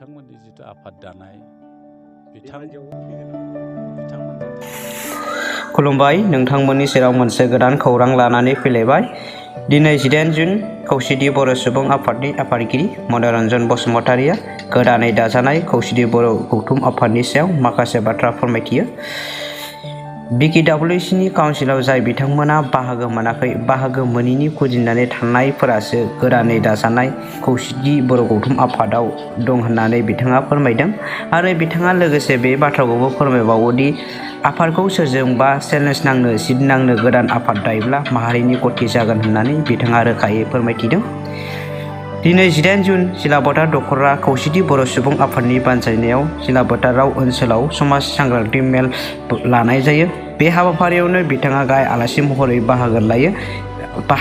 बिथांमोननि जिथु आफाद दानाय खुलुमबाय नोंथांमोननि सेराव मोनसे गोदान खौरां लानानै फैलायबाय। दिनै 18 जुन खौसेथि बर' सुबुं आफादनि आफादगिरि मनरन बसुमतारिया गोदानै दाजानाय खौसेथि बर' गौथुम आफादनि सायाव माखासे बाथ्रा फोरमायथियो। BKWCनि काउन्सिलाव जाय बिथांमोना बाहागो मोनाखै, बाहागो मोनैनि खुदिनानै थानायफोरासो गोदानै दाजानाय खौसेथि बर' गौथुम आफादाव दं होननानै बिथाङा फोरमायदों। आरो बिथाङा लोगोसे बे बाथ्राखौबो फोरमायबावोदि आफादखौ सोरजोंबा चेलेन्ज नांनो सिट नांनो गोदान आफाद दायोब्ला माहारिनि गति जागोन होननानै बिथाङा रोखायै फोरमायथिदों। दिनै 18 जुन सिलाबोथार दख'रा खौसेथि बर' सुबुं आफादनि बानजायनायाव सिलाबोथाराव ओनसोलाव समाज सांग्रांथि मेल लानाय जायो। बे हाबाफारियावनो बिथाङा गाहाय आलासि महरै बाहागो लायो।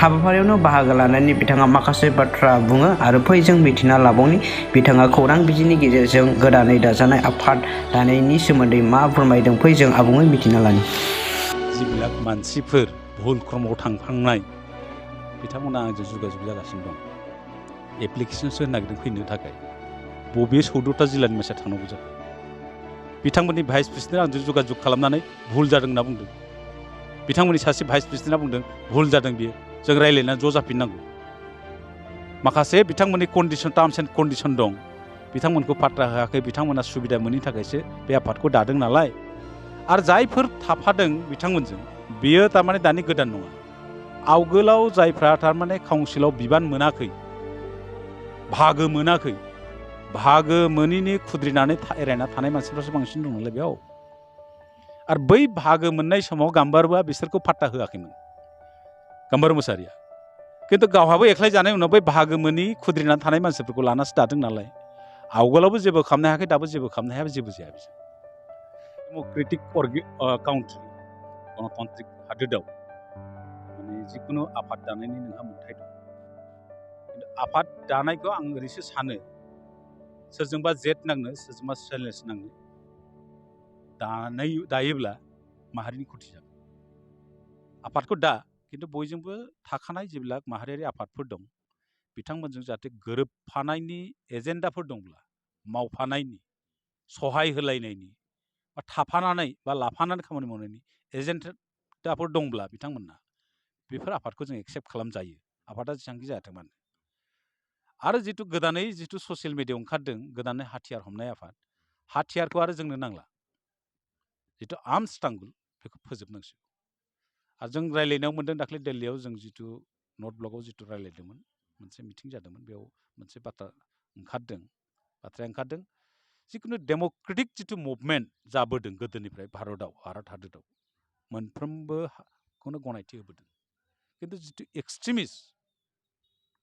हाबाफारियावनो बाहागो लानानै बिथाङा माखासे बाथ्रा बुङो आरो फै जों मिथिना लाबावनि बिथाङा खौरां बिजोंनि गेजेरजों गोदानै दाजानाय आफाद दानायनि सोमोन्दै मा फोरमायदों, फै जों आबुङै मिथिना लानि। जिबिलाक मानसिफोर भुल क्रमाव थांफ्लांनाय बिथांमोना आंजों जगाजग जागासिनो दं। एप्लिकेसनसो होनो नागिरदों फैनो थाखाय। बबे 14टा जिल्लानि मानसिया थांनांगौ जाखो? बिथांमोननि भाइस प्रेसिडेन्ट आंजों जगाजग खालामनानै भुल जादों होनना बुंदों। बिथांमोननि सासे भाइस प्रेसिडेन्टआ बुंदों भुल जादों बियो, जों रायज्लायनानै ज' जाफिननांगौ। माखासे बिथांमोननि कन्डिसन, टार्म्स एन्ड कन्डिसन दं, बिथांमोनखौ पात्ता होआखै। बिथांमोना सुबिदा मोनैनि थाखायसो बे आफादखौ दादों नालाय। आरो जायफोर थाफादों बिथांमोनजों, बेयो थारमाने दानि गोदान नङा। आवगोलाव जायफ्रा थारमाने काउन्सिलाव बिबान मोनाखै, बाहागो मोनाखै, बाहागो मोनैनि खुद्रिनानै एरायना थानाय मानसिफ्रासो बांसिन दं नालाय बेयाव। आरो बै बाहागो मोननाय समाव गाम्बारुआ बिसोरखौ पात्ता होआखैमोन, गाम्बारु मोसाहारिया। खिन्थु गावहाबो एक्लाय जानाय उनाव बै बाहागो मोनै खुद्रिनानै थानाय मानसिफोरखौ लानासो दादों नालाय। आवगोलावबो जेबो खालामनो हायाखै, दाबो जेबो खालामनो हाया, जेबो जाया बिसोर। डेम'क्रेटिक काउन्ट्रि, गणतान्त्रिक हादोराव माने जिखुनु आफाद दानायनि नोंहा मोन्थाय दं। खिन्थु आफाद दानायखौ आं ओरैसो सानो, सोरजोंबा जेट नांनो, सोरजोंबा चेलेन्ज नांनो दायोब्ला माहारिनि खुथि जागोन। आफादखौ दा, खिन्थु बयजोंबो थाखानाय जेब्ला माहारियारि आफादफोर दं, बिथांमोनजों जाहाथे गोरोबफानायनि एजेन्डाफोर दंब्ला, मावफानायनि, सहाय होलायनायनि, बा थाफानानै बा लाफानानै खामानि मावनायनि एजेन्डाफोर दंब्ला बिथांमोनहा, बेफोर आफादखौ जों एक्सेप्ट खालामजायो, आफादा जेसेबांखि जायाथों मानो। आरो जिथु गोदानै जिथु ससियेल मिडियायाव ओंखारदों, गोदानै हाथियार हमनाय आफाद, हाथियारखौ आरो जोंनो नांला। जिथु आर्मस ट्रांगोल, बेखौ फोजोबनांसिगौ। आरो जों रायज्लायनायाव मोन्दों, दाख्लै दिल्लीयाव जों जिथु नर्थ ब्लकआव जिथु रायज्लायदोंमोन, मोनसे मिटिं जादोंमोन, बेयाव मोनसे बाथ्राया ओंखारदों। जिखुनु डेम'क्रेटिक जिथु मुभमेन्ट जाबोदों गोदोनिफ्राय भारत हादोराव, मोनफ्रोमबोखौनो गनायथि होबोदों। खिन्थु जिथु एक्सट्रिमिस्ट,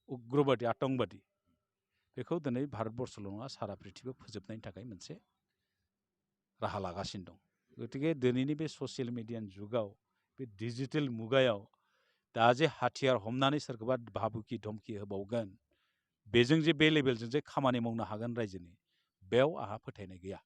उग्रबादि, आतंकबादि, बेखौ दिनै भारतबर्सल' नङा, सारा प्रिथिबियाव फोजोबनायनि थाखाय मोनसे राहा लागासिनो दं। गतिके दिनैनि बे ससियेल मिडियानि जुगाव, बे डिजिटेल मुगायाव दा जे हाथियार हमनानै सोरखौबा भाबुखि धमखि होबावगोन, बेजों जे बे लेभेलजों जे खामानि मावनो हागोन रायजोनि, बेयाव आंहा फोथायनाय गैया।